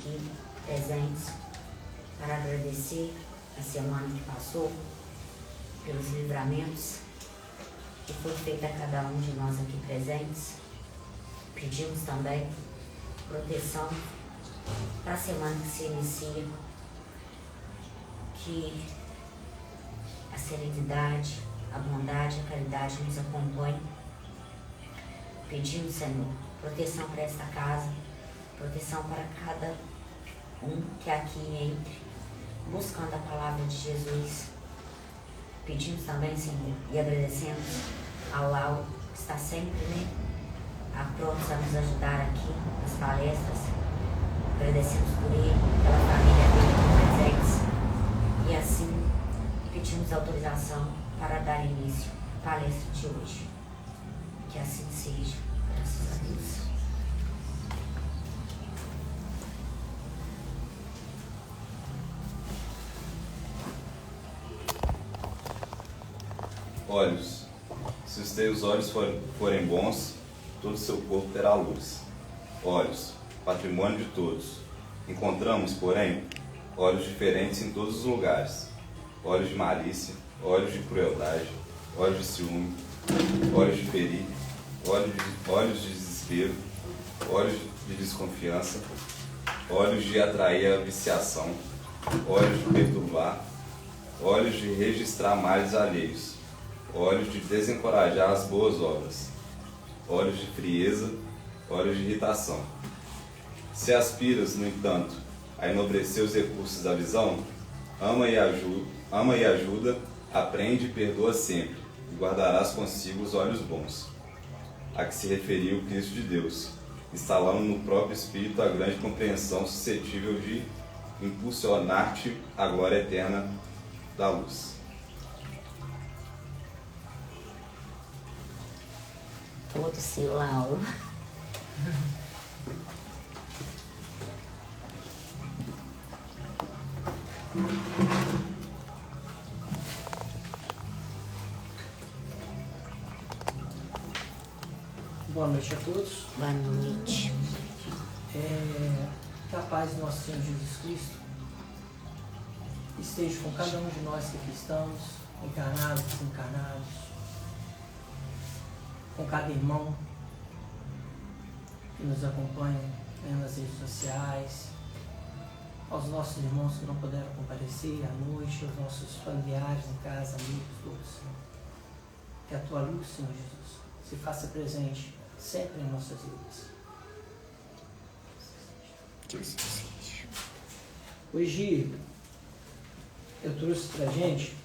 aqui presentes para agradecer a semana que passou, pelos livramentos que foi feito a cada um de nós aqui presentes. Pedimos também proteção para a semana que se inicia, que a serenidade, a bondade, a caridade nos acompanhe. Pedimos, Senhor, proteção para esta casa, proteção para cada um que aqui entre, buscando a palavra de Jesus. Pedimos também, Senhor, e agradecemos ao Lauro, que está sempre, prontos a nos ajudar aqui nas palestras. Agradecemos por ele, pela família dele presentes. E assim, pedimos autorização para dar início à palestra de hoje. Que assim seja, graças a Deus. Olhos. Se os teus olhos forem bons, todo o seu corpo terá luz. Olhos, patrimônio de todos. Encontramos, porém, olhos diferentes em todos os lugares. Olhos de malícia, olhos de crueldade, olhos de ciúme, olhos de ferir, olhos de desespero, olhos de desconfiança, olhos de atrair a viciação, olhos de perturbar, olhos de registrar males alheios, olhos de desencorajar as boas obras, olhos de frieza, olhos de irritação. Se aspiras, no entanto, a enobrecer os recursos da visão, ama e ajuda, aprende e perdoa sempre, e guardarás consigo os olhos bons. A que se referiu o Cristo de Deus, instalando no próprio Espírito a grande compreensão suscetível de impulsionar-te à glória eterna da luz. Todo seu Lauro. Boa noite a todos. Boa noite. Que a paz do nosso Senhor Jesus Cristo esteja com cada um de nós que aqui estamos, encarnados, desencarnados, com cada irmão que nos acompanha nas redes sociais, aos nossos irmãos que não puderam comparecer à noite, aos nossos familiares em casa, amigos, todos. Que a tua luz, Senhor Jesus, se faça presente sempre em nossas vidas. Hoje eu trouxe pra gente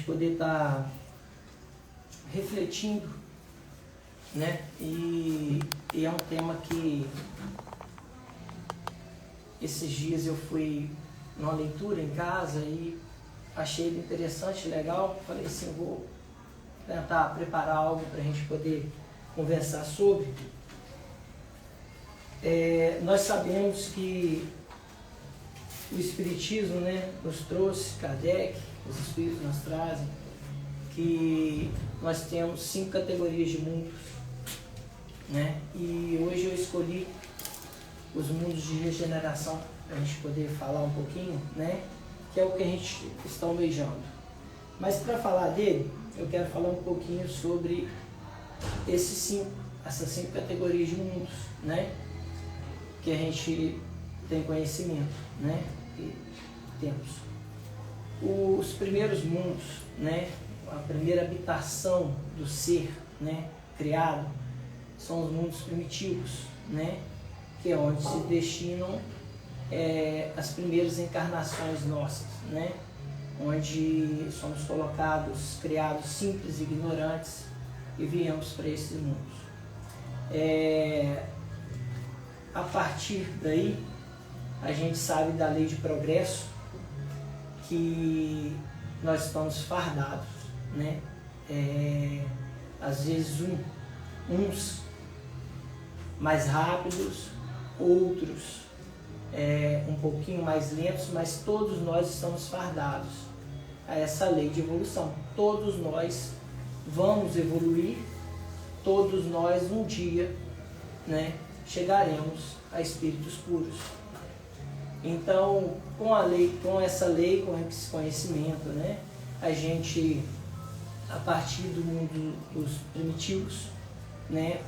poder estar refletindo, e é um tema que esses dias eu fui numa leitura em casa e achei ele interessante, legal. Falei assim, vou tentar preparar algo para a gente poder conversar sobre. Nós sabemos que o Espiritismo, nos trouxe, Kardec, os Espíritos nos trazem, que nós temos 5 categorias de mundos, e hoje eu escolhi os mundos de regeneração para a gente poder falar um pouquinho, que é o que a gente está almejando. Mas para falar dele, eu quero falar um pouquinho sobre essas 5 categorias de mundos, que a gente tem conhecimento, e temos. Os primeiros mundos, a primeira habitação do ser, criado, são os mundos primitivos, que é onde se destinam as primeiras encarnações nossas, onde somos colocados, criados simples e ignorantes e viemos para esses mundos. A partir daí, a gente sabe da lei de progresso que nós estamos fardados, às vezes uns mais rápidos, outros um pouquinho mais lentos, mas todos nós estamos fardados a essa lei de evolução. Todos nós vamos evoluir, todos nós um dia chegaremos a espíritos puros. Então, com essa lei, com esse conhecimento, né, a gente, a partir do mundo dos primitivos, né,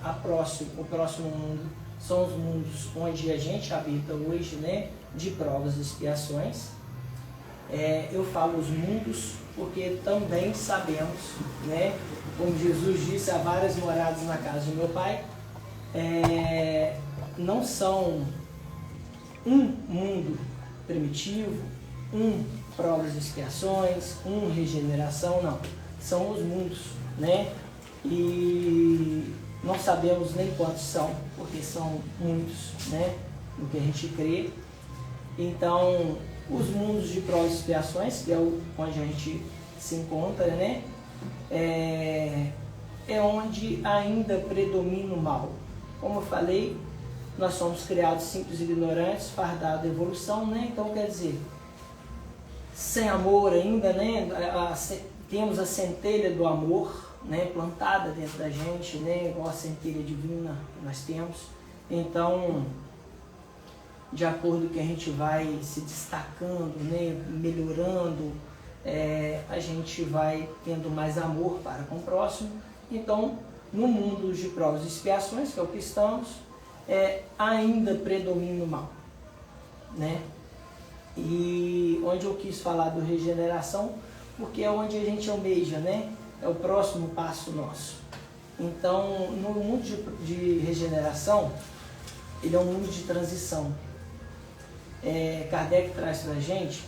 o próximo mundo são os mundos onde a gente habita hoje, né, de provas e expiações. Eu falo os mundos porque também sabemos, né, como Jesus disse, há várias moradas na casa de meu Pai. Não são um mundo primitivo, provas e expiações, regeneração, não. São os mundos, né? E não sabemos nem quantos são, porque são muitos, né? No que a gente crê. Então, os mundos de provas e expiações, que é onde a gente se encontra, né? É onde ainda predomina o mal. Como eu falei, nós somos criados simples e ignorantes, fardados da evolução, né? Então, quer dizer, sem amor ainda, né? Temos a centelha do amor, né? Plantada dentro da gente, né? Igual a centelha divina que nós temos. Então, de acordo com que a gente vai se destacando, né? Melhorando, a gente vai tendo mais amor para com o próximo. Então, no mundo de provas e expiações, que é o que estamos, ainda predomina o mal, né? E onde eu quis falar do regeneração, porque é onde a gente almeja, né? É o próximo passo nosso. Então, no mundo de regeneração, ele é um mundo de transição. Kardec traz para a gente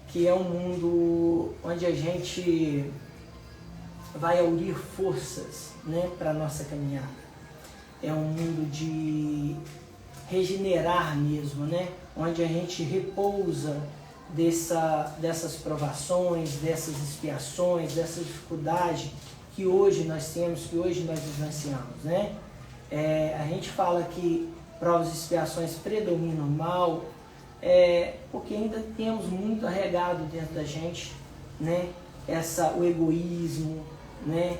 que é um mundo onde a gente vai unir forças, né, para a nossa caminhada. É um mundo de regenerar mesmo, né? Onde a gente repousa dessas provações, dessas expiações, dessa dificuldade que hoje nós temos, que hoje nós vivenciamos, né? A gente fala que provas e expiações predominam o mal, porque ainda temos muito arregado dentro da gente, né? O egoísmo, né?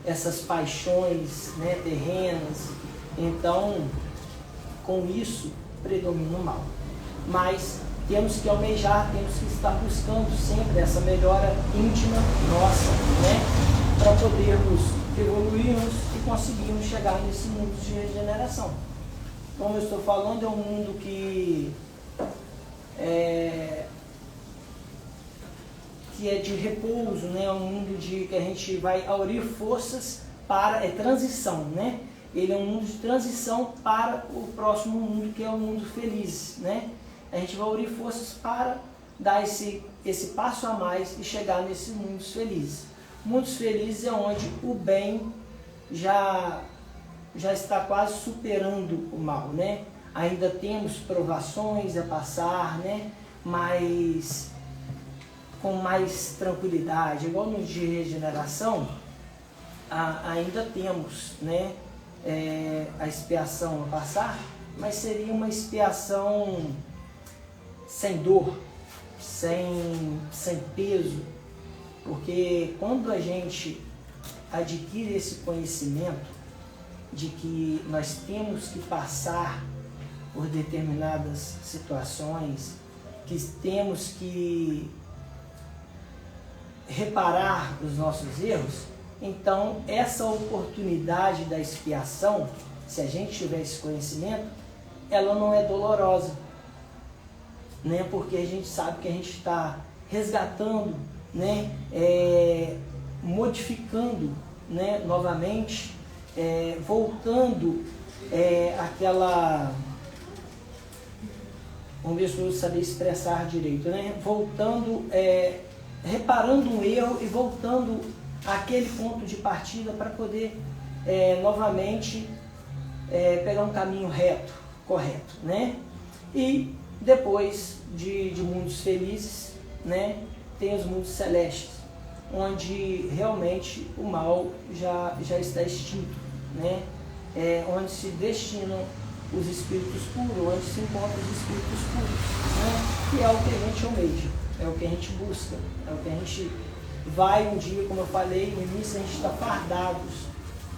Essas paixões, né, terrenas. Então, com isso, predomina o mal. Mas temos que almejar, temos que estar buscando sempre essa melhora íntima nossa, né, para podermos evoluirmos e conseguirmos chegar nesse mundo de regeneração. Como eu estou falando, é um mundo que é de repouso, né? É um mundo que a gente vai aurir forças para transição, né? Ele é um mundo de transição para o próximo mundo, que é o mundo feliz, né? A gente vai aurir forças para dar esse passo a mais e chegar nesses mundos felizes. Mundos felizes é onde o bem já está quase superando o mal, né? Ainda temos provações a passar, né? Mas com mais tranquilidade, igual no de regeneração, ainda temos, né, a expiação a passar, mas seria uma expiação sem dor, sem peso, porque quando a gente adquire esse conhecimento de que nós temos que passar por determinadas situações, que temos que reparar os nossos erros, então essa oportunidade da expiação, se a gente tiver esse conhecimento, ela não é dolorosa, né? Porque a gente sabe que a gente está resgatando, né? Modificando, né? Novamente, voltando aquela... Vamos ver se eu vou saber expressar direito, né? Voltando... reparando um erro e voltando àquele ponto de partida para poder novamente pegar um caminho reto, correto, né? E depois de mundos felizes, né, tem os mundos celestes, onde realmente o mal já está extinto, né? Onde se destinam os espíritos puros, onde se encontram os espíritos puros, né? Que é o que a gente almeja. É o que a gente busca, é o que a gente vai um dia, como eu falei no início, a gente está fardados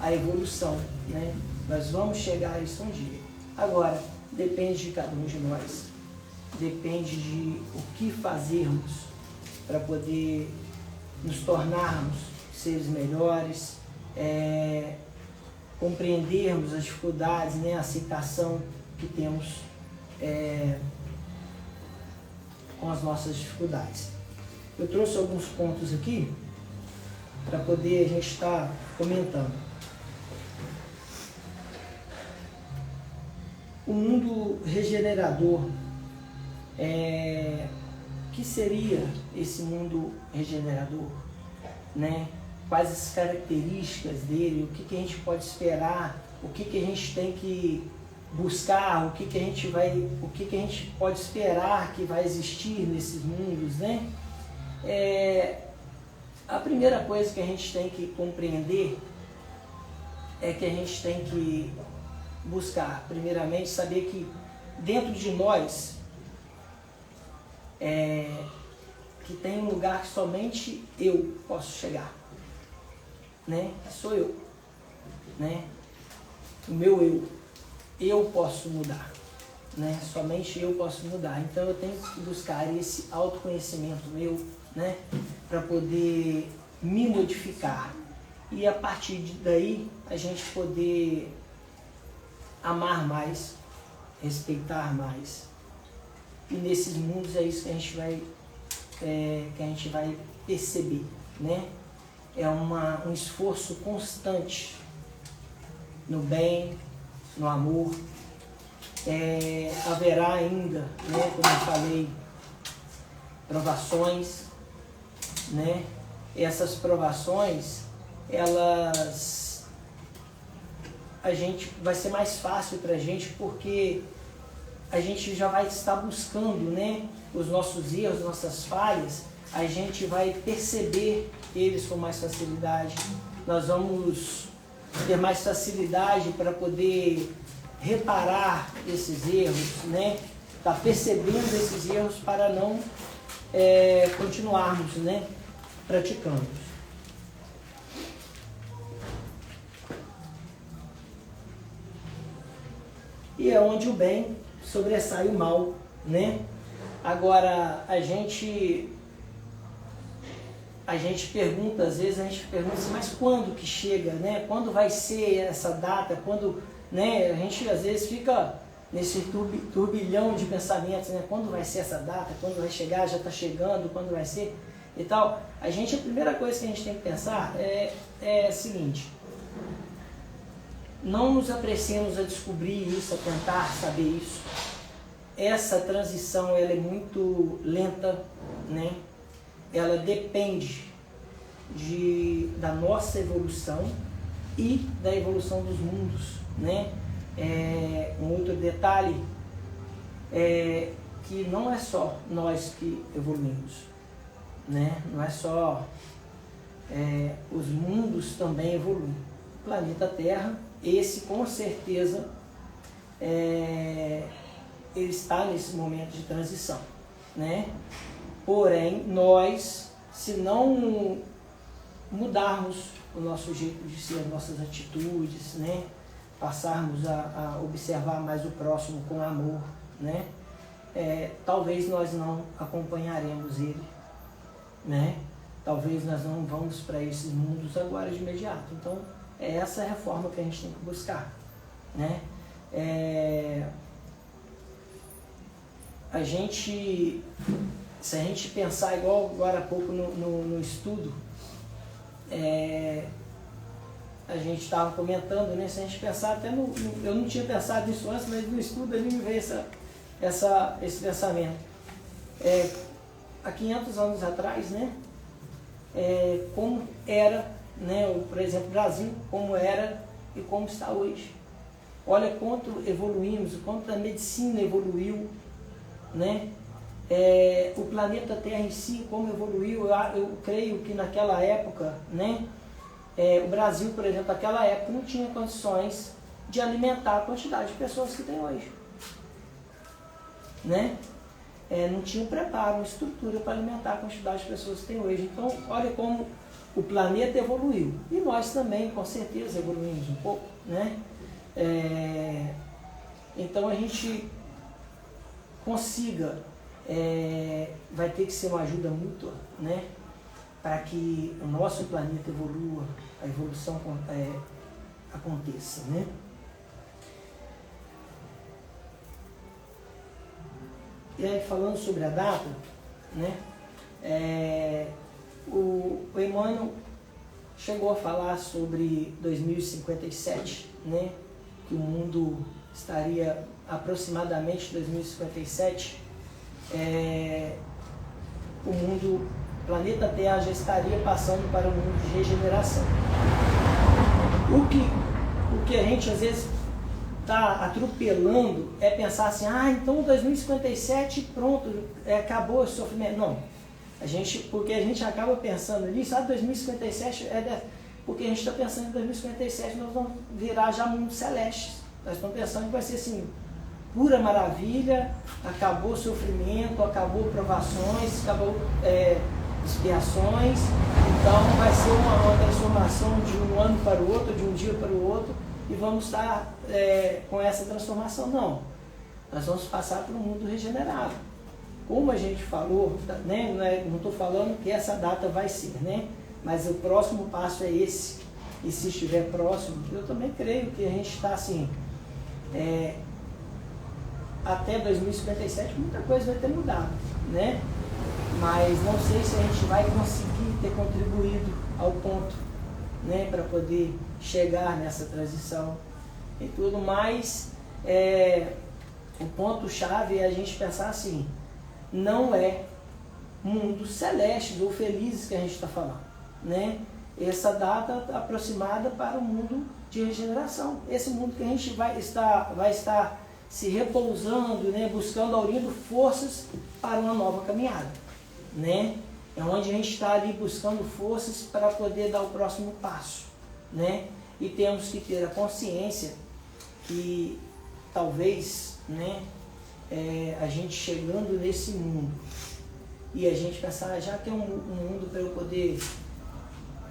à evolução, né? Nós vamos chegar a isso um dia. Agora, depende de cada um de nós. Depende de o que fazermos para poder nos tornarmos seres melhores, compreendermos as dificuldades, né, a aceitação que temos com as nossas dificuldades. Eu trouxe alguns pontos aqui para poder a gente estar comentando. O mundo regenerador, o que seria esse mundo regenerador? Né? Quais as características dele, o que a gente pode esperar, o que a gente tem que buscar, o que a gente pode esperar que vai existir nesses mundos, né? A primeira coisa que a gente tem que compreender é que a gente tem que buscar, primeiramente, saber que dentro de nós que tem um lugar que somente eu posso chegar, né? Sou eu, né? O meu eu posso mudar, né? Somente eu posso mudar. Então eu tenho que buscar esse autoconhecimento meu, né? Para poder me modificar e a partir daí a gente poder amar mais, respeitar mais. E nesses mundos é isso que a gente vai perceber, né? É um esforço constante no bem, no amor. Haverá ainda, né, como eu falei, provações, né? Essas provações, vai ser mais fácil para a gente porque a gente já vai estar buscando, né, os nossos erros, nossas falhas, a gente vai perceber eles com mais facilidade. Nós vamos ter mais facilidade para poder reparar esses erros, né? Tá percebendo esses erros para não continuarmos, né, praticando. E é onde o bem sobressai o mal, né? Agora, a gente pergunta, às vezes a gente pergunta assim, mas quando que chega, né? Quando vai ser essa data? Quando, né? A gente às vezes fica nesse turbilhão de pensamentos, né? Quando vai ser essa data? Quando vai chegar? Já está chegando? Quando vai ser? E tal. A primeira coisa que a gente tem que pensar é a seguinte: não nos apressemos a descobrir isso, a tentar saber isso. Essa transição ela é muito lenta, né? Ela depende da nossa evolução e da evolução dos mundos, né? Um outro detalhe é que não é só nós que evoluímos, né? Não é só os mundos também evoluem. O planeta Terra, esse com certeza ele está nesse momento de transição, né? Porém, nós, se não mudarmos o nosso jeito de ser, as nossas atitudes, né? Passarmos a observar mais o próximo com amor, né? Talvez nós não acompanharemos ele, né? Talvez nós não vamos para esses mundos agora de imediato. Então, é essa a reforma que a gente tem que buscar, né? Se a gente pensar igual agora há pouco no estudo, a gente estava comentando, né? Se a gente pensar até eu não tinha pensado nisso antes, mas no estudo ali me veio esse pensamento. Há 500 anos atrás, né? Como era, né? Por exemplo, o Brasil, como era e como está hoje. Olha quanto evoluímos, o quanto a medicina evoluiu, né? O planeta Terra em si, como evoluiu. Eu creio que naquela época, né? O Brasil, por exemplo, naquela época não tinha condições de alimentar a quantidade de pessoas que tem hoje, né? Não tinha preparo, uma estrutura para alimentar a quantidade de pessoas que tem hoje. Então, olha como o planeta evoluiu. E nós também, com certeza, evoluímos um pouco, né? Então a gente consiga, vai ter que ser uma ajuda mútua, né? Para que o nosso planeta evolua, a evolução aconteça, né? E aí, falando sobre a data, né? O Emmanuel chegou a falar sobre 2057, né? Que o mundo estaria aproximadamente 2057, o planeta Terra já estaria passando para um mundo de regeneração. O que a gente às vezes está atropelando é pensar assim, então 2057 pronto, acabou o sofrimento. Não, porque a gente acaba pensando nisso, 2057 porque a gente está pensando em 2057 nós vamos virar já mundos celestes. Nós estamos pensando que vai ser assim, pura maravilha, acabou o sofrimento, acabou provações, acabou expiações, então vai ser uma transformação de um ano para o outro, de um dia para o outro, e vamos estar com essa transformação. Não, nós vamos passar por um mundo regenerado. Como a gente falou, né, não estou falando que essa data vai ser, né, mas o próximo passo é esse, e se estiver próximo, eu também creio que a gente está assim, até 2057 muita coisa vai ter mudado, né? Mas não sei se a gente vai conseguir ter contribuído ao ponto, né, para poder chegar nessa transição e tudo mais. O ponto-chave é a gente pensar assim, não é mundos celestes ou felizes que a gente está falando, né? Essa data aproximada para o mundo de regeneração, esse mundo que a gente vai estar se repousando, né, buscando, aurindo forças para uma nova caminhada, né? É onde a gente está ali buscando forças para poder dar o próximo passo, né? E temos que ter a consciência que talvez, né, a gente chegando nesse mundo e a gente pensar, já que é um mundo para eu poder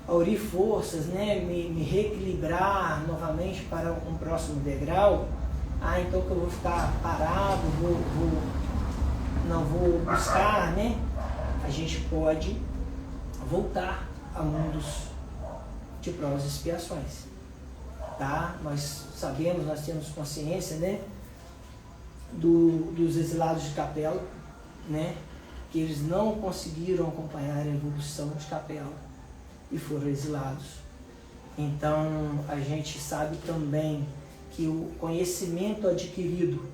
aurir forças, né, me reequilibrar novamente para um próximo degrau, então que eu vou ficar parado, não vou buscar, né? A gente pode voltar a mundos de provas e expiações, tá? Nós sabemos, nós temos consciência, né, dos exilados de Capela, né, que eles não conseguiram acompanhar a evolução de Capela e foram exilados. Então a gente sabe também que o conhecimento adquirido,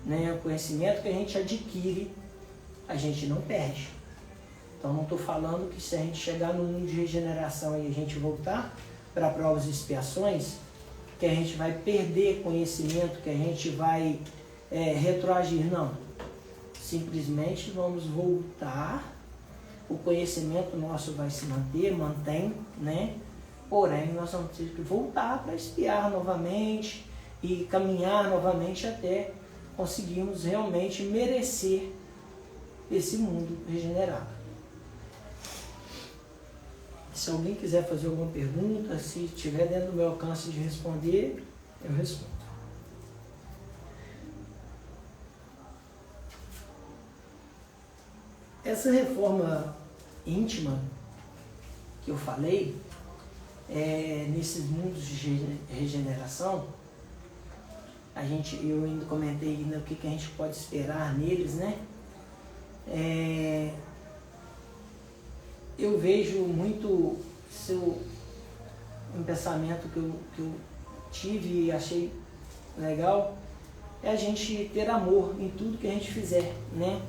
né, o conhecimento que a gente adquire, a gente não perde. Então não estou falando que se a gente chegar no mundo de regeneração e a gente voltar para provas e expiações, que a gente vai perder conhecimento, que a gente vai retroagir, não. Simplesmente vamos voltar, o conhecimento nosso vai se mantém, né? Porém, nós vamos ter que voltar para expiar novamente e caminhar novamente até conseguirmos realmente merecer esse mundo regenerado. Se alguém quiser fazer alguma pergunta, se estiver dentro do meu alcance de responder, eu respondo. Essa reforma íntima que eu falei, nesses mundos de regeneração, eu ainda comentei ainda o que a gente pode esperar neles, né? Eu vejo muito um pensamento que eu tive e achei legal, é a gente ter amor em tudo que a gente fizer, né?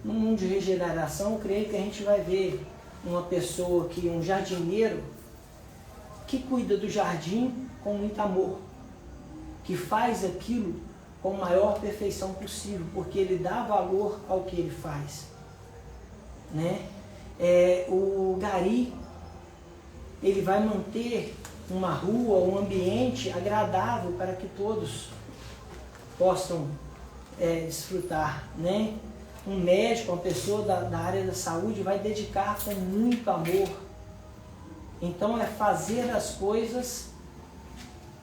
No mundo de regeneração, eu creio que a gente vai ver uma pessoa um jardineiro, que cuida do jardim com muito amor, que faz aquilo com a maior perfeição possível, porque ele dá valor ao que ele faz, né? O gari, ele vai manter uma rua, um ambiente agradável para que todos possam desfrutar, né? Um médico, uma pessoa da área da saúde vai dedicar com muito amor. Então é fazer as coisas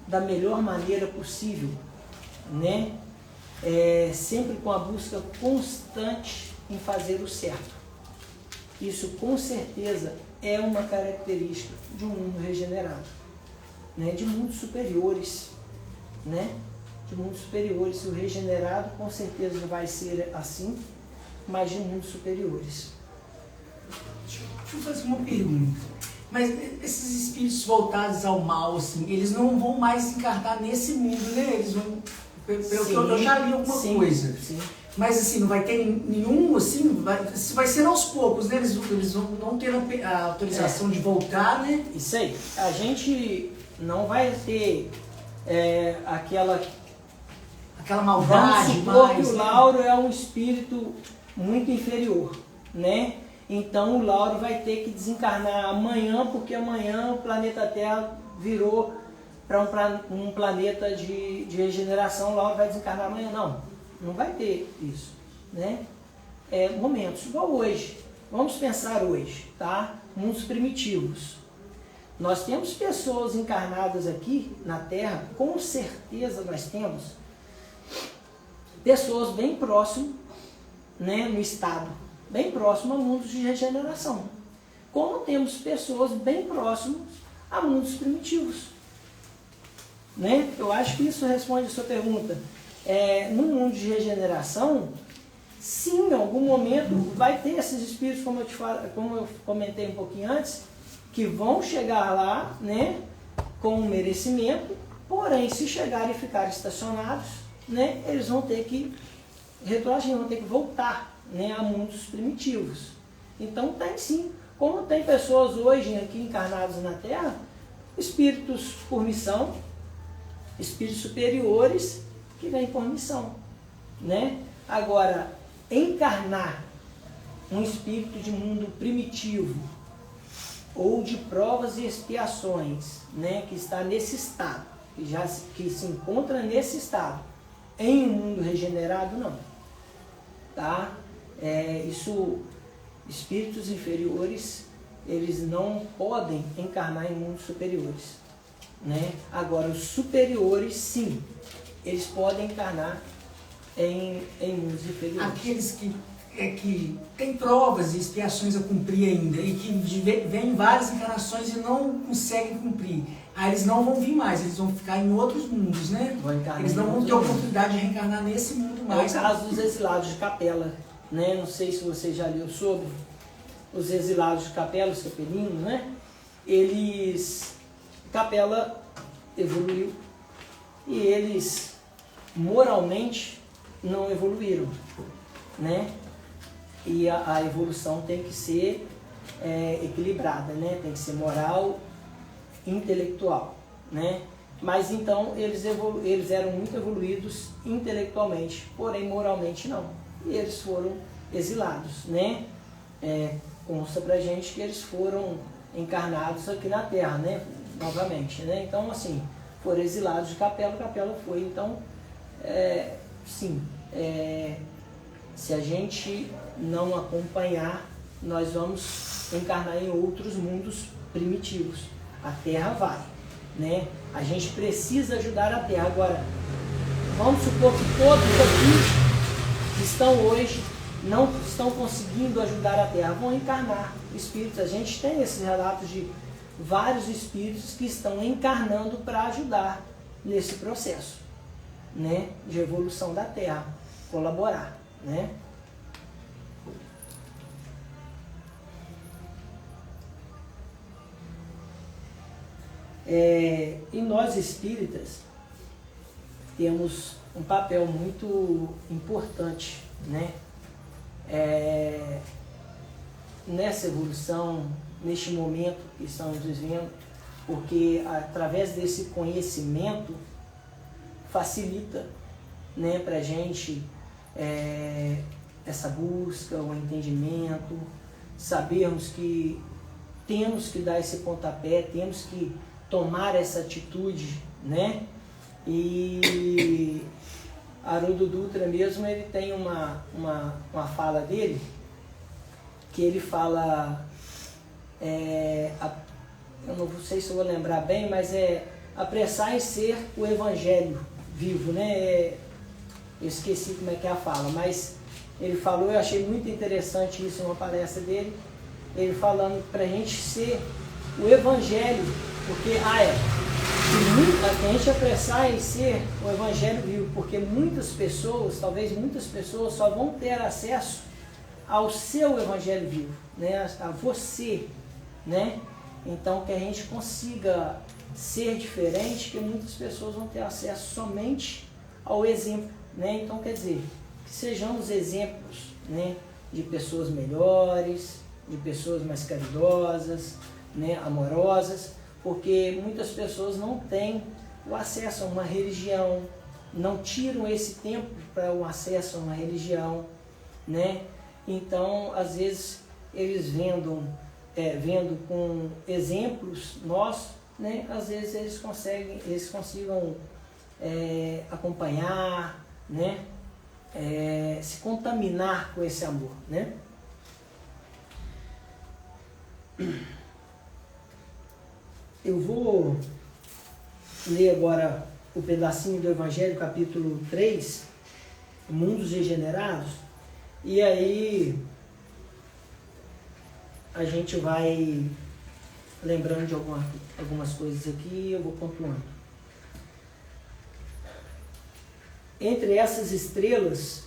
da melhor maneira possível, né? Sempre com a busca constante em fazer o certo. Isso com certeza é uma característica de um mundo regenerado, né? De mundos superiores, né? De mundos superiores. O regenerado com certeza vai ser assim, mas de mundos superiores. Deixa eu fazer uma pergunta. Mas esses espíritos voltados ao mal, assim, eles não vão mais encarnar nesse mundo, né? Eles vão... Eu já li alguma coisa. Sim. Mas assim, não vai ter nenhum, assim, vai ser aos poucos, né? Eles não ter a autorização de voltar, né? Isso aí. A gente não vai ter aquela maldade. Vamos supor mais, que o Lauro é um espírito muito inferior, né? Então o Lauro vai ter que desencarnar amanhã, porque amanhã o planeta Terra virou para um planeta de regeneração. O Lauro vai desencarnar amanhã. Não vai ter isso, né? Momentos, igual hoje. Vamos pensar hoje, tá? Mundos primitivos. Nós temos pessoas encarnadas aqui na Terra, com certeza nós temos pessoas bem próximas, né, no estado, bem próximo a mundos de regeneração. Como temos pessoas bem próximas a mundos primitivos, né? Eu acho que isso responde a sua pergunta. No mundo de regeneração, sim, em algum momento vai ter esses espíritos, como eu comentei um pouquinho antes, que vão chegar lá, né, com um merecimento, porém, se chegarem e ficarem estacionados, né, eles vão ter que retroagir, vão ter que voltar, né, a mundos primitivos. Então tem sim, como tem pessoas hoje aqui encarnadas na Terra, espíritos por missão, espíritos superiores que vêm por missão, né? Agora, encarnar um espírito de mundo primitivo ou de provas e expiações, né, que está nesse estado, que se encontra nesse estado, em um mundo regenerado, não. Tá? Espíritos inferiores, eles não podem encarnar em mundos superiores, né? Agora, os superiores, sim, eles podem encarnar em mundos inferiores. Aqueles que têm provas e expiações a cumprir ainda e que vêm várias encarnações e não conseguem cumprir. Aí eles não vão vir mais, eles vão ficar em outros mundos, né? Eles não vão ter oportunidade de reencarnar nesse mundo mais. É o caso dos exilados de Capela, né? Não sei se você já leu sobre os exilados de Capela, os capelinos, né? Capela evoluiu e eles moralmente não evoluíram, né? E a evolução tem que ser equilibrada, né? Tem que ser moral, intelectual, né? Mas então eles eram muito evoluídos intelectualmente, porém moralmente não. E eles foram exilados, né? Consta pra gente que eles foram encarnados aqui na Terra, né? Novamente, né? Então, assim, foram exilados de Capela, Capela foi. Então, sim, se a gente não acompanhar, nós vamos encarnar em outros mundos primitivos. A Terra vai, né? A gente precisa ajudar a Terra. Agora, vamos supor que todos aqui que estão hoje não estão conseguindo ajudar a Terra, vão encarnar espíritos. A gente tem esses relatos de vários espíritos que estão encarnando para ajudar nesse processo, né, de evolução da Terra, colaborar, né? E nós espíritas temos um papel muito importante, né? Nessa evolução, neste momento que estamos vivendo, porque através desse conhecimento facilita, né, para a gente essa busca, o entendimento, sabermos que temos que dar esse pontapé, temos que tomar essa atitude, né? E Haroldo Dutra mesmo, ele tem uma fala dele, que ele fala, eu não sei se eu vou lembrar bem, mas apressar em ser o evangelho vivo, né? Eu esqueci como é que é a fala, mas ele falou, eu achei muito interessante isso em uma palestra dele, ele falando para a gente ser o evangelho, porque a gente apressar em ser o evangelho vivo, porque muitas pessoas, talvez muitas pessoas só vão ter acesso ao seu evangelho vivo, né? A você, né? Então que a gente consiga ser diferente, que muitas pessoas vão ter acesso somente ao exemplo, né? Então quer dizer, que sejamos exemplos, né? De pessoas melhores, de pessoas mais caridosas, né? Amorosas, porque muitas pessoas não têm o acesso a uma religião, não tiram esse tempo para o acesso a uma religião, né? Então, às vezes, eles vendo com exemplos nossos, né? Às vezes eles consigam acompanhar, né? Se contaminar com esse amor, né? Eu vou ler agora o pedacinho do Evangelho, capítulo 3, Mundos Regenerados, e aí a gente vai lembrando de algumas coisas aqui e eu vou pontuando. Entre essas estrelas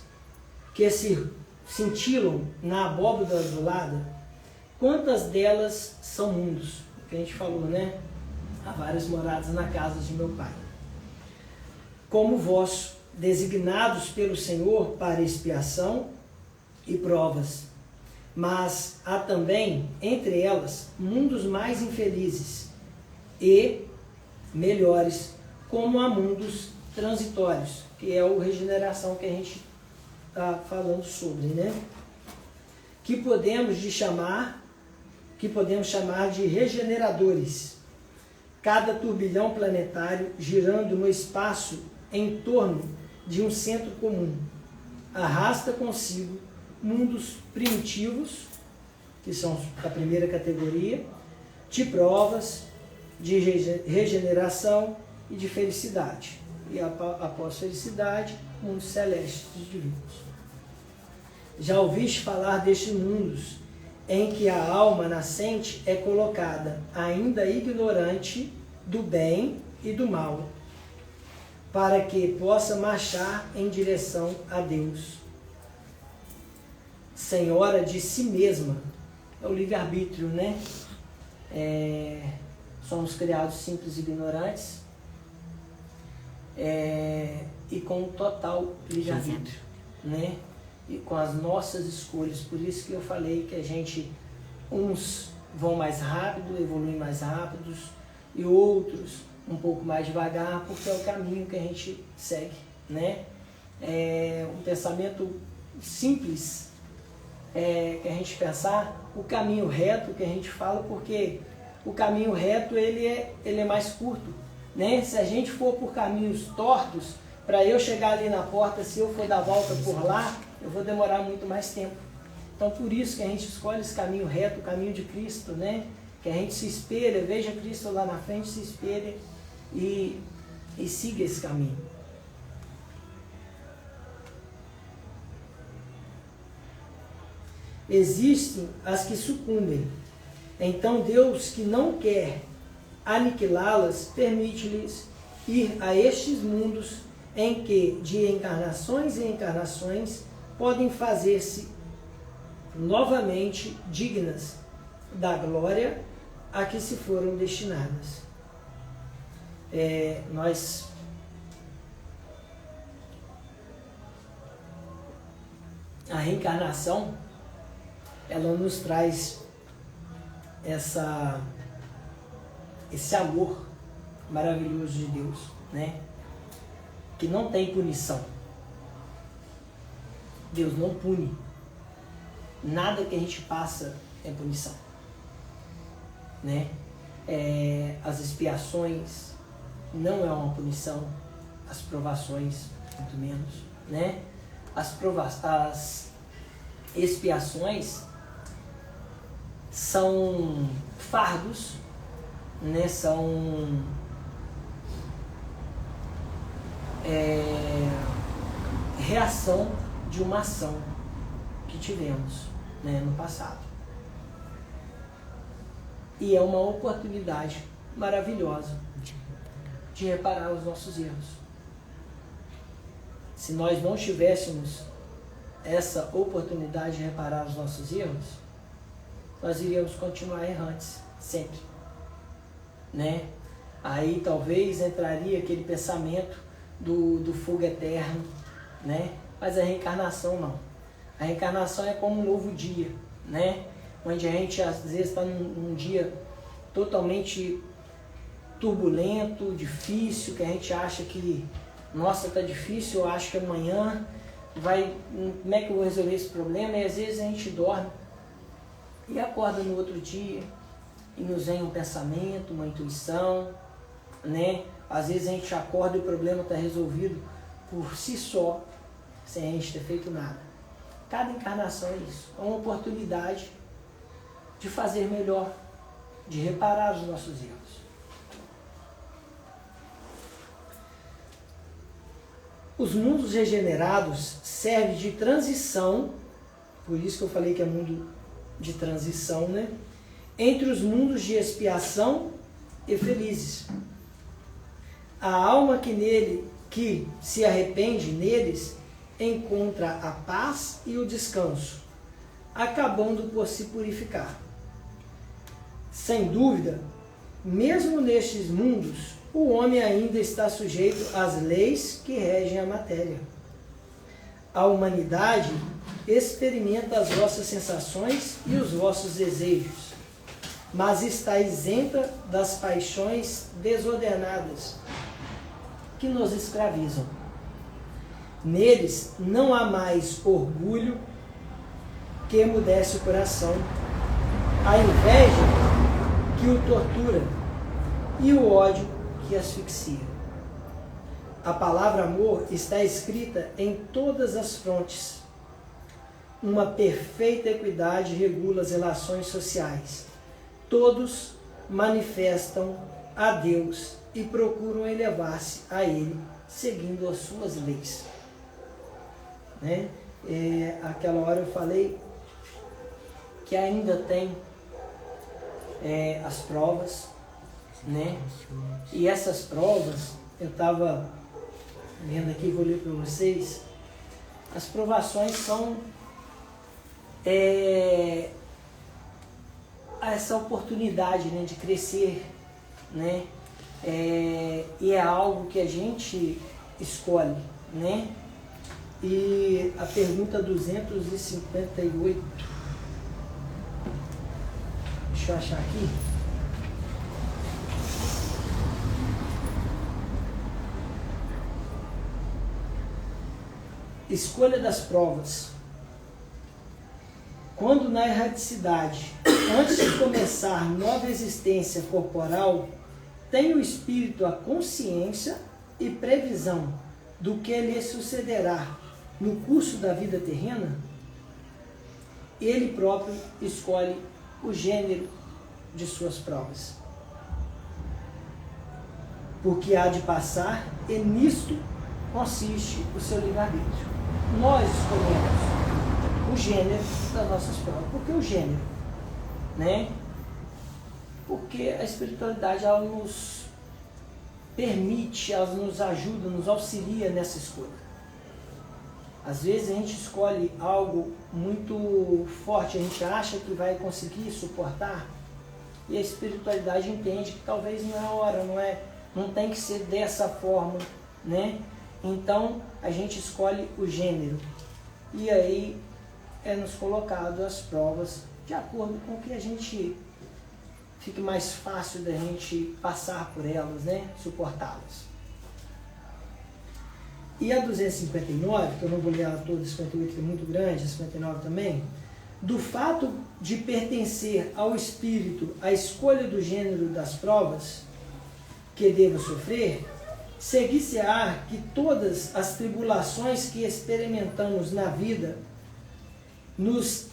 que se cintilam na abóbada azulada, quantas delas são mundos? Que a gente falou, né? Há várias moradas na casa de meu Pai. Como vós, designados pelo Senhor para expiação e provas, mas há também, entre elas, mundos mais infelizes e melhores, como há mundos transitórios, que é a regeneração que a gente está falando sobre, né? Que podemos chamar de regeneradores. Cada turbilhão planetário girando no espaço em torno de um centro comum arrasta consigo mundos primitivos, que são a primeira categoria, de provas, de regeneração e de felicidade. E após felicidade, mundos celestes divinos. Já ouviste falar destes mundos em que a alma nascente é colocada, ainda ignorante do bem e do mal, para que possa marchar em direção a Deus. Senhora de si mesma, é o livre-arbítrio, né? Somos criados simples e ignorantes, e com total livre-arbítrio, né? E com as nossas escolhas. Por isso que eu falei que uns vão mais rápido, evoluem mais rápidos, e outros um pouco mais devagar, porque é o caminho que a gente segue, né? Um pensamento simples, que a gente pensar o caminho reto que a gente fala, porque o caminho reto ele é mais curto, né? Se a gente for por caminhos tortos, para eu chegar ali na porta, se eu for dar volta por lá, eu vou demorar muito mais tempo. Então, por isso que a gente escolhe esse caminho reto, o caminho de Cristo, né? Que a gente se espelha, veja Cristo lá na frente, se espelha e siga esse caminho. Existem as que sucumbem. Então, Deus, que não quer aniquilá-las, permite-lhes ir a estes mundos em que, de encarnações em encarnações, podem fazer-se novamente dignas da glória a que se foram destinadas. A reencarnação, ela nos traz esse amor maravilhoso de Deus, né? Que não tem punição. Deus não pune. Nada que a gente passa é punição, né? As expiações não é uma punição, as provações muito menos, né? As expiações são fardos, né? São reação de uma ação que tivemos, né, no passado. E é uma oportunidade maravilhosa de reparar os nossos erros. Se nós não tivéssemos essa oportunidade de reparar os nossos erros, nós iríamos continuar errantes, sempre, né? Aí talvez entraria aquele pensamento do fogo eterno, né? Mas a reencarnação não. A reencarnação é como um novo dia, né? Onde a gente às vezes está num dia totalmente turbulento, difícil, que a gente acha que, nossa, tá difícil, eu acho que amanhã como é que eu vou resolver esse problema? E às vezes a gente dorme e acorda no outro dia e nos vem um pensamento, uma intuição, né? Às vezes a gente acorda e o problema está resolvido por si só, sem a gente ter feito nada. Cada encarnação é isso, é uma oportunidade de fazer melhor, de reparar os nossos erros. Os mundos regenerados servem de transição, por isso que eu falei que é mundo de transição, né? Entre os mundos de expiação e felizes. A alma que se arrepende neles encontra a paz e o descanso, acabando por se purificar. Sem dúvida, mesmo nestes mundos, o homem ainda está sujeito às leis que regem a matéria. A humanidade experimenta as vossas sensações e os vossos desejos, mas está isenta das paixões desordenadas que nos escravizam. Neles não há mais orgulho que emudece o coração, a inveja que o tortura e o ódio que asfixia. A palavra amor está escrita em todas as frontes. Uma perfeita equidade regula as relações sociais. Todos manifestam a Deus e procuram elevar-se a Ele, seguindo as suas leis. Né? Aquela hora eu falei que ainda tem as provas, né? E essas provas, eu estava vendo aqui, vou ler para vocês, as provações são essa oportunidade, né, de crescer, né? E é algo que a gente escolhe, né? E a pergunta 258, deixa eu achar aqui. Escolha das provas. Quando na erraticidade, antes de começar nova existência corporal, tem o espírito a consciência e previsão do que lhe sucederá no curso da vida terrena, ele próprio escolhe o gênero de suas provas. Porque há de passar, e nisto consiste o seu livre-arbítrio. Nós escolhemos o gênero das nossas provas. Por que o gênero? Né? Porque a espiritualidade, ela nos permite, ela nos ajuda, nos auxilia nessa escolha. Às vezes a gente escolhe algo muito forte, a gente acha que vai conseguir suportar, e a espiritualidade entende que talvez não é a hora, não tem que ser dessa forma, né? Então a gente escolhe o gênero, e aí é nos colocado as provas de acordo com que a gente fique mais fácil da gente passar por elas, né? Suportá-las. E a 259, que eu não vou ler ela toda, 58 que é muito grande, a 59 também, do fato de pertencer ao espírito a escolha do gênero das provas que deva sofrer, seguir-se-á que todas as tribulações que experimentamos na vida nós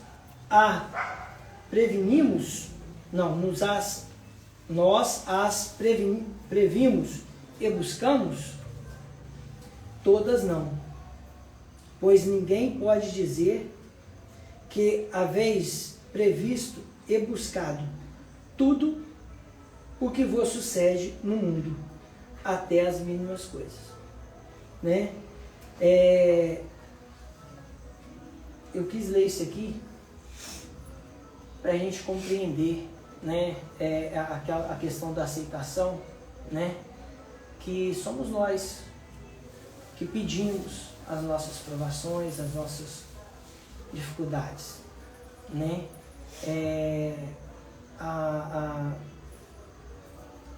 as previmos e buscamos, todas não. Pois ninguém pode dizer que haveis previsto e buscado tudo o que vos sucede no mundo, até as mínimas coisas, né? Eu quis ler isso aqui para a gente compreender, né, a questão da aceitação, né, que somos nós que pedimos as nossas provações, as nossas dificuldades, né?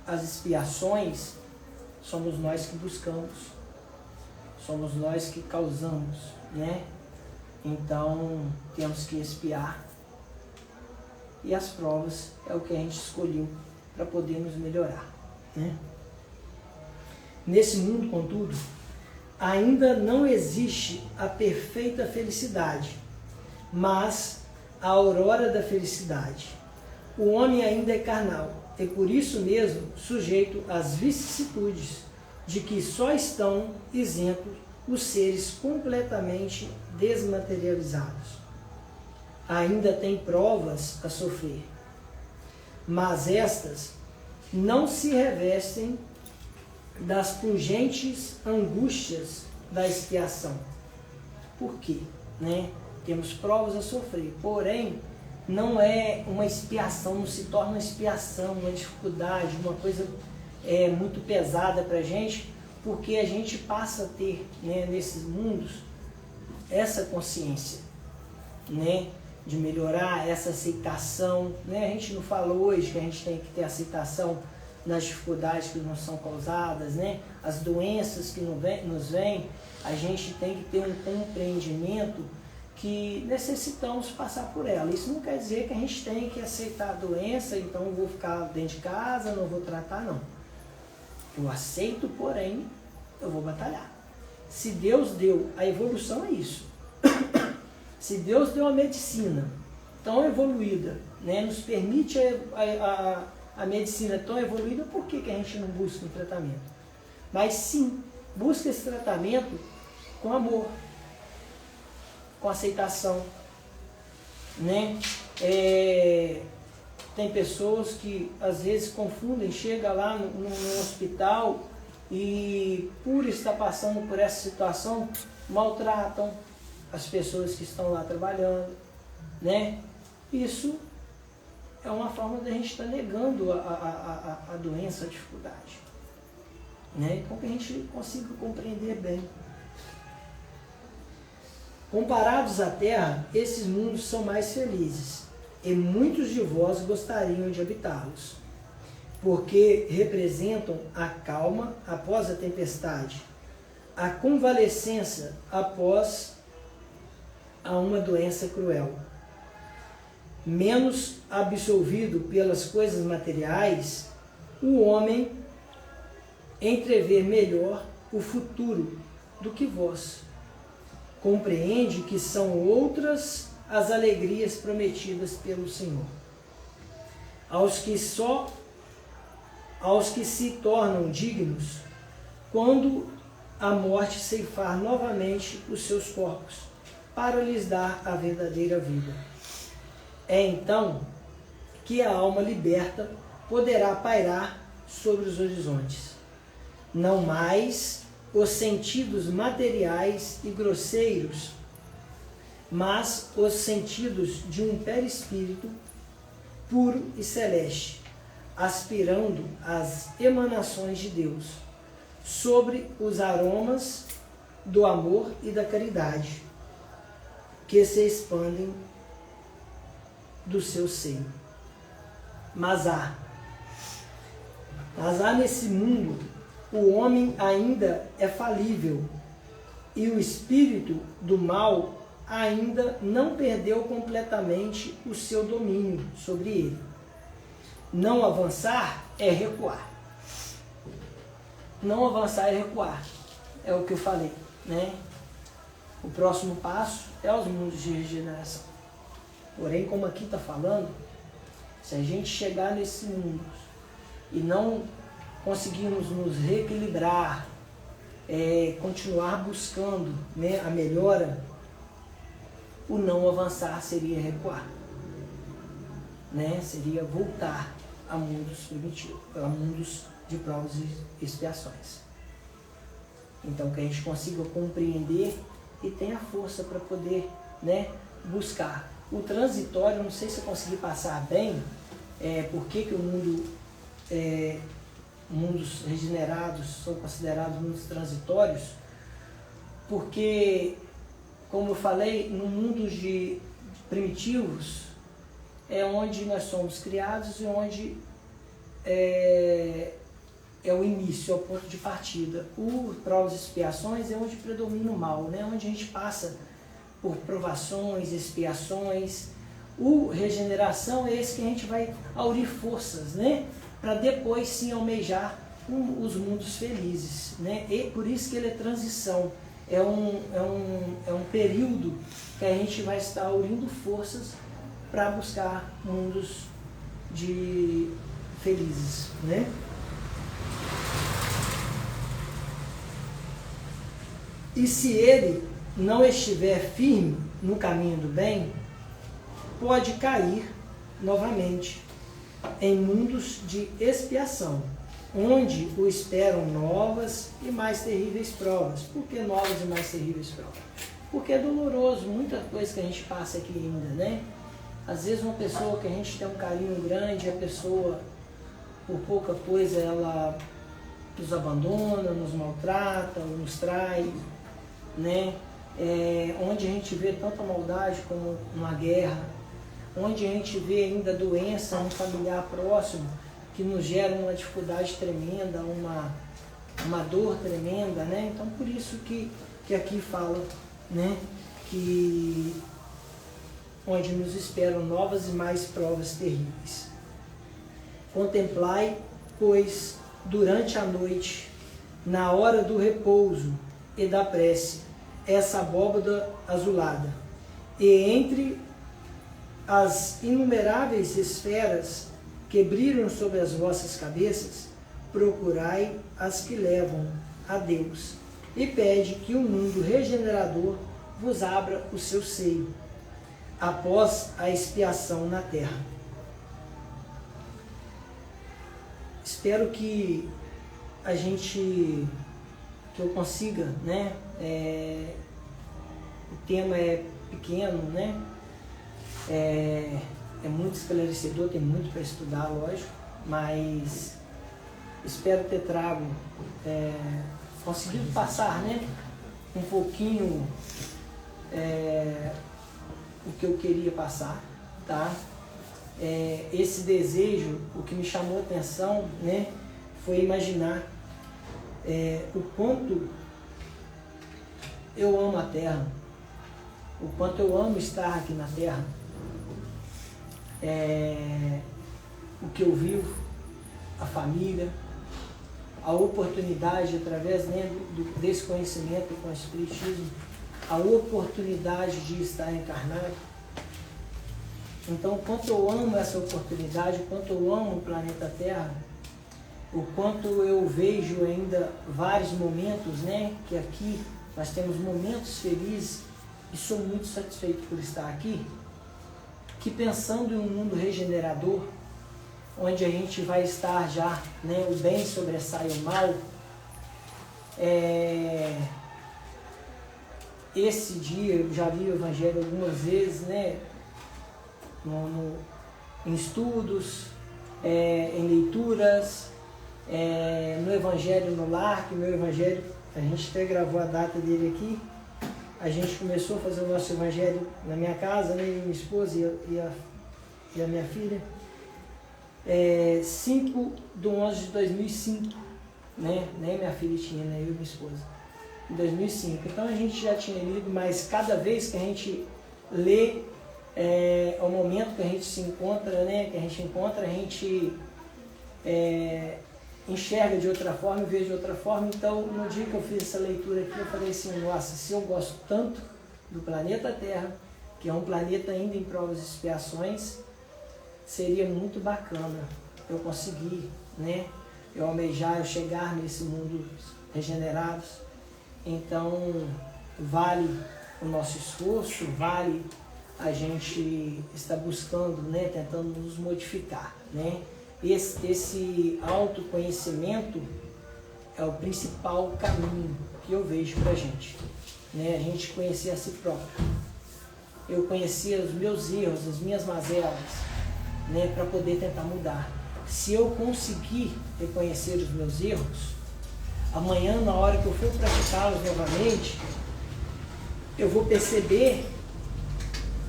As expiações somos nós que buscamos, somos nós que causamos, né? Então temos que expiar, e as provas é o que a gente escolheu para poder nos melhorar, né? Nesse mundo, contudo, ainda não existe a perfeita felicidade, mas a aurora da felicidade. O homem ainda é carnal, e por isso mesmo sujeito às vicissitudes de que só estão isentos os seres completamente desmaterializados. Ainda tem provas a sofrer, mas estas não se revestem das pungentes angústias da expiação. Por quê? Né? Temos provas a sofrer, porém não é uma expiação, não se torna uma expiação, uma dificuldade, uma coisa muito pesada para a gente, porque a gente passa a ter, né, nesses mundos essa consciência, né, de melhorar essa aceitação, né? A gente não falou hoje que a gente tem que ter aceitação nas dificuldades que nos são causadas, né? As doenças que nos vêm, a gente tem que ter um compreendimento que necessitamos passar por ela. Isso não quer dizer que a gente tem que aceitar a doença, então eu vou ficar dentro de casa, não vou tratar, não. Eu aceito, porém, eu vou batalhar. Se Deus deu a evolução, é isso. Se Deus deu a medicina tão evoluída, né, nos permite a medicina tão evoluída, por que a gente não busca um tratamento? Mas sim, busca esse tratamento com amor, com aceitação, né? Tem pessoas que às vezes confundem, chega lá no hospital e por estar passando por essa situação, maltratam as pessoas que estão lá trabalhando, né? Isso é uma forma da gente estar negando a doença, a dificuldade, né? Então que a gente consiga compreender bem. Comparados à Terra, esses mundos são mais felizes, e muitos de vós gostariam de habitá-los, porque representam a calma após a tempestade, a convalescença após uma doença cruel. Menos absolvido pelas coisas materiais, o homem entrevê melhor o futuro do que vós. Compreende que são outras as alegrias prometidas pelo Senhor. Aos que se tornam dignos, quando a morte ceifar novamente os seus corpos, para lhes dar a verdadeira vida. É então que a alma liberta poderá pairar sobre os horizontes. Não mais os sentidos materiais e grosseiros, mas os sentidos de um perispírito puro e celeste, aspirando às emanações de Deus, sobre os aromas do amor e da caridade, que se expandem do seu seio. Mas há nesse mundo, o homem ainda é falível, e o espírito do mal ainda não perdeu completamente o seu domínio sobre ele. Não avançar é recuar. Não avançar é recuar. É o que eu falei, né? O próximo passo é os mundos de regeneração. Porém, como aqui está falando, se a gente chegar nesses mundos e não conseguirmos nos reequilibrar, continuar buscando, né, a melhora, o não avançar seria recuar, né? Seria voltar a mundos primitivos, a mundos de provas e expiações. Então, que a gente consiga compreender e tenha força para poder, né, buscar. O transitório, não sei se eu consegui passar bem, por que o mundo, mundos regenerados são considerados mundos transitórios, porque, como eu falei, no mundo de primitivos é onde nós somos criados e onde é o início, é o ponto de partida. O provas e expiações é onde predomina o mal, né? Onde a gente passa por provações, expiações. O regeneração é esse que a gente vai aurir forças, né? Para depois sim almejar os mundos felizes, né? E por isso que ele é transição. É um período que a gente vai estar aurindo forças para buscar mundos felizes, né? E se ele não estiver firme no caminho do bem, pode cair novamente em mundos de expiação, onde o esperam novas e mais terríveis provas. Por que novas e mais terríveis provas? Porque é doloroso, muita coisa que a gente passa aqui ainda, né? Às vezes uma pessoa que a gente tem um carinho grande, a pessoa, por pouca coisa, ela nos abandona, nos maltrata, nos trai, né? Onde a gente vê tanta maldade como uma guerra, onde a gente vê ainda doença no familiar próximo, que nos gera uma dificuldade tremenda, uma dor tremenda, né? Então, por isso que aqui fala, né, que onde nos esperam novas e mais provas terríveis. Contemplai, pois, durante a noite, na hora do repouso e da prece, essa abóbada azulada, e entre as inumeráveis esferas que brilham sobre as vossas cabeças, procurai as que levam a Deus, e pede que o mundo regenerador vos abra o seu seio, após a expiação na terra. Espero que eu consiga, né? O tema é pequeno, né? É muito esclarecedor, tem muito para estudar, lógico, mas espero ter conseguido passar, né, um pouquinho o que eu queria passar, tá? Esse desejo, o que me chamou a atenção, né, foi imaginar o quanto eu amo a Terra, o quanto eu amo estar aqui na Terra, o que eu vivo, a família, a oportunidade através, né, desse conhecimento com o Espiritismo, a oportunidade de estar encarnado. Então, o quanto eu amo essa oportunidade, o quanto eu amo o planeta Terra, o quanto eu vejo ainda vários momentos, né, que aqui nós temos momentos felizes e sou muito satisfeito por estar aqui, que pensando em um mundo regenerador, onde a gente vai estar já, né, o bem sobressai o mal, esse dia eu já li o Evangelho algumas vezes, né, em estudos, em leituras, no Evangelho no Lar, que o meu Evangelho, a gente até gravou a data dele aqui, a gente começou a fazer o nosso Evangelho na minha casa, né, minha esposa e a minha filha, 5/11/2005, né, nem minha filha tinha, né, eu e minha esposa, em 2005. Então a gente já tinha lido, mas cada vez que a gente lê, o momento que a gente se encontra, né, a gente enxerga de outra forma e vê de outra forma. Então, no dia que eu fiz essa leitura aqui, eu falei assim, nossa, se eu gosto tanto do planeta Terra, que é um planeta ainda em provas e expiações, seria muito bacana eu conseguir, né, eu almejar, eu chegar nesse mundo regenerados, Então, vale o nosso esforço, vale a gente estar buscando, né, tentando nos modificar, né? Esse autoconhecimento é o principal caminho que eu vejo para a gente, né? A gente conhecer a si próprio. Eu conhecia os meus erros, as minhas mazelas, né, para poder tentar mudar. Se eu conseguir reconhecer os meus erros, amanhã, na hora que eu for praticá-los novamente, eu vou perceber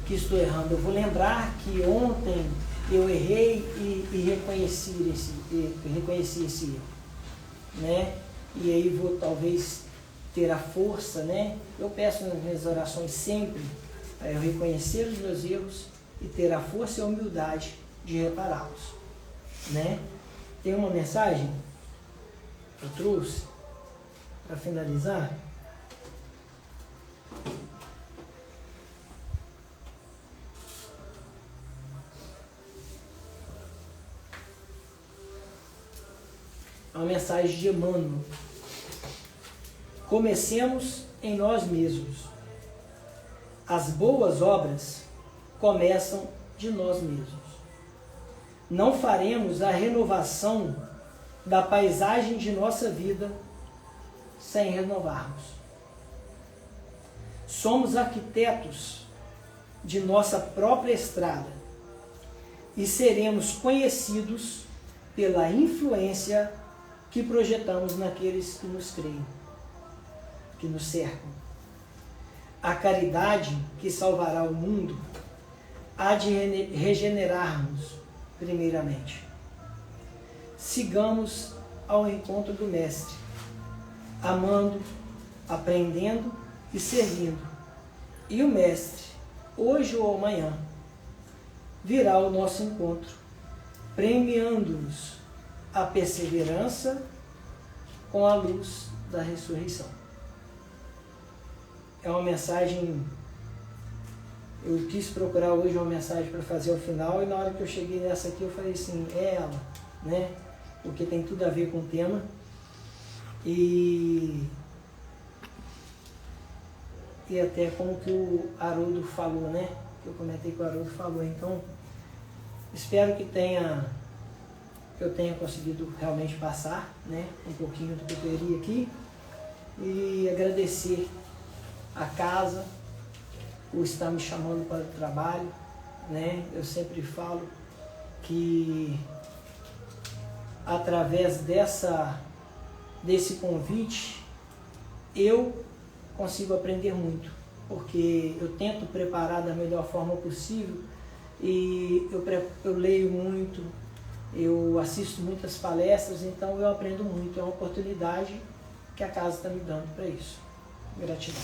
que estou errando. Eu vou lembrar que ontem eu errei e reconheci esse erro, né? E aí vou talvez ter a força, né? Eu peço nas minhas orações sempre para eu reconhecer os meus erros e ter a força e a humildade de repará-los, né? Tem uma mensagem que eu trouxe para finalizar. É uma mensagem de Emmanuel. Comecemos em nós mesmos. As boas obras começam de nós mesmos. Não faremos a renovação da paisagem de nossa vida sem renovarmos. Somos arquitetos de nossa própria estrada e seremos conhecidos pela influência que projetamos naqueles que nos creem, que nos cercam. A caridade que salvará o mundo há de regenerar-nos primeiramente. Sigamos ao encontro do Mestre, amando, aprendendo e servindo. E o Mestre, hoje ou amanhã, virá ao nosso encontro, premiando-nos a perseverança com a luz da ressurreição. É uma mensagem, eu quis procurar hoje uma mensagem para fazer ao final, e na hora que eu cheguei nessa aqui eu falei assim, é ela, né? Porque tem tudo a ver com o tema. E até como que o Haroldo falou, né? Que eu comentei que o Haroldo falou. Então, espero que eu tenha conseguido realmente passar, né, um pouquinho do que eu queria aqui, e agradecer a casa por estar me chamando para o trabalho, né? Eu sempre falo que através desse convite eu consigo aprender muito, porque eu tento preparar da melhor forma possível e eu leio muito, eu assisto muitas palestras, então eu aprendo muito. É uma oportunidade que a casa está me dando para isso. Gratidão.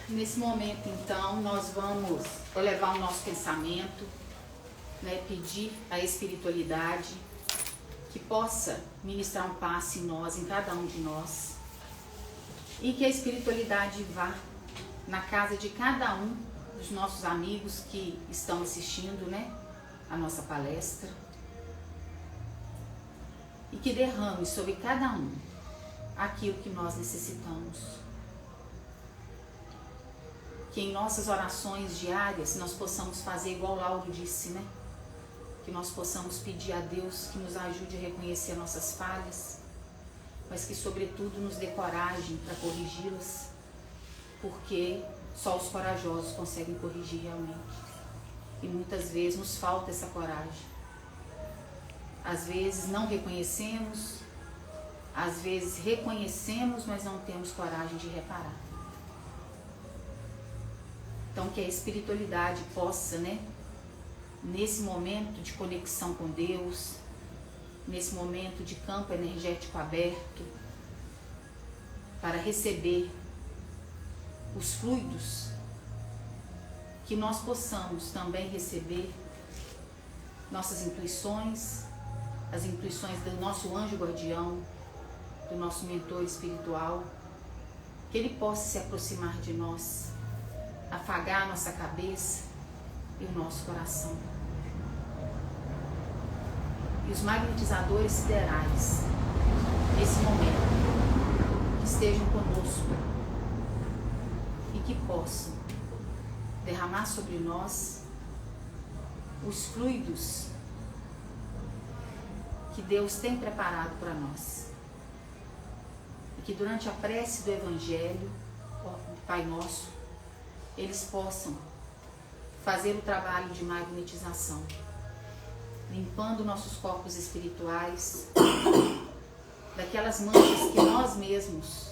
Nesse momento, então, nós vamos elevar o nosso pensamento, né, pedir a espiritualidade que possa ministrar um passe em nós, em cada um de nós, e que a espiritualidade vá na casa de cada um dos nossos amigos que estão assistindo, né, a nossa palestra, e que derrame sobre cada um aquilo que nós necessitamos. Que em nossas orações diárias nós possamos fazer igual o Lauro disse, né? Que nós possamos pedir a Deus que nos ajude a reconhecer nossas falhas, mas que sobretudo nos dê coragem para corrigi-las, porque só os corajosos conseguem corrigir realmente. E muitas vezes nos falta essa coragem. Às vezes não reconhecemos, às vezes reconhecemos, mas não temos coragem de reparar. Então que a espiritualidade possa, né, nesse momento de conexão com Deus, nesse momento de campo energético aberto, para receber os fluidos, que nós possamos também receber nossas intuições, as intuições do nosso anjo guardião, do nosso mentor espiritual, que Ele possa se aproximar de nós, afagar a nossa cabeça e o nosso coração. E os magnetizadores siderais, nesse momento, estejam conosco e que possam derramar sobre nós os fluidos que Deus tem preparado para nós. E que durante a prece do Evangelho, Pai Nosso, eles possam fazer o trabalho de magnetização, limpando nossos corpos espirituais daquelas manchas que nós mesmos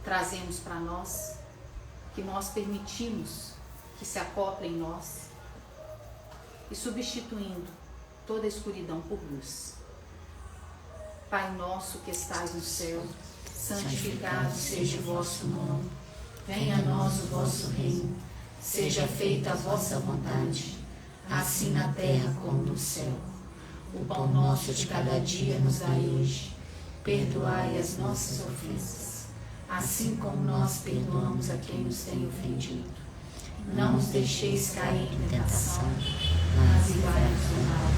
trazemos para nós, que nós permitimos que se acoplem em nós, e substituindo toda a escuridão por luz. Pai nosso que estais no céu, santificado seja o vosso nome. Venha a nós o vosso reino. Seja feita a vossa vontade, assim na terra como no céu. O pão nosso de cada dia nos dai hoje. Perdoai as nossas ofensas, assim como nós perdoamos a quem nos tem ofendido. Não os deixeis cair em tentação, mas livrai-nos do mal.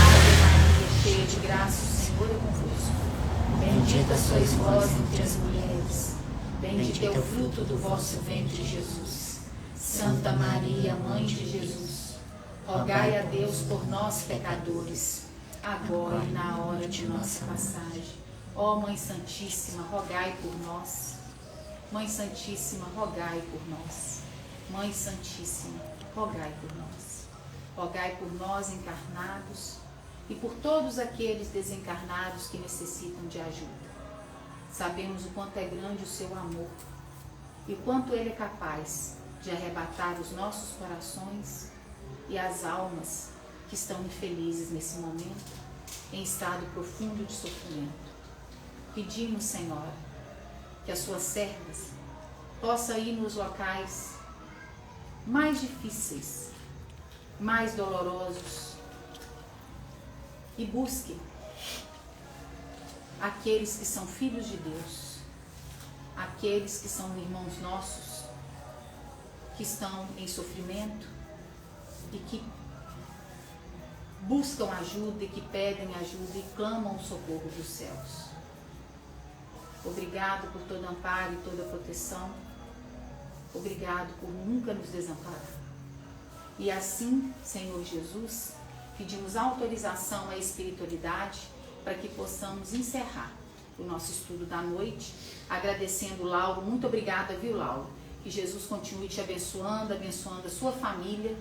Ave Maria, cheia de graça, o Senhor é convosco. Bendita sois vós entre as mulheres, bendito é o fruto do vosso ventre, Jesus. Santa Maria, Mãe de Jesus, rogai a Deus por nós, pecadores, agora e na hora de nossa passagem. Ó Mãe Santíssima, rogai por nós. Mãe Santíssima, rogai por nós. Mãe Santíssima, rogai por nós. Rogai por nós encarnados e por todos aqueles desencarnados que necessitam de ajuda. Sabemos o quanto é grande o seu amor e o quanto Ele é capaz de arrebatar os nossos corações e as almas que estão infelizes nesse momento, em estado profundo de sofrimento. Pedimos, Senhora, que as suas servas possam ir nos locais mais difíceis, mais dolorosos, e busque aqueles que são filhos de Deus, aqueles que são irmãos nossos, que estão em sofrimento e que buscam ajuda e que pedem ajuda e clamam o socorro dos céus. Obrigado por todo amparo e toda proteção. Obrigado por nunca nos desamparar. E assim, Senhor Jesus, pedimos autorização à espiritualidade para que possamos encerrar o nosso estudo da noite, agradecendo, Lauro. Muito obrigada, viu, Lauro? Que Jesus continue te abençoando, abençoando a sua família,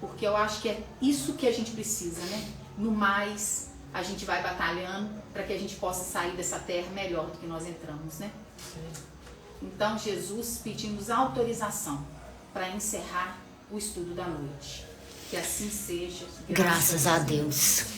porque eu acho que é isso que a gente precisa, né? No mais, a gente vai batalhando para que a gente possa sair dessa terra melhor do que nós entramos, né? Então, Jesus, pedimos autorização para encerrar o estudo da noite. Que assim seja. Graças a Deus.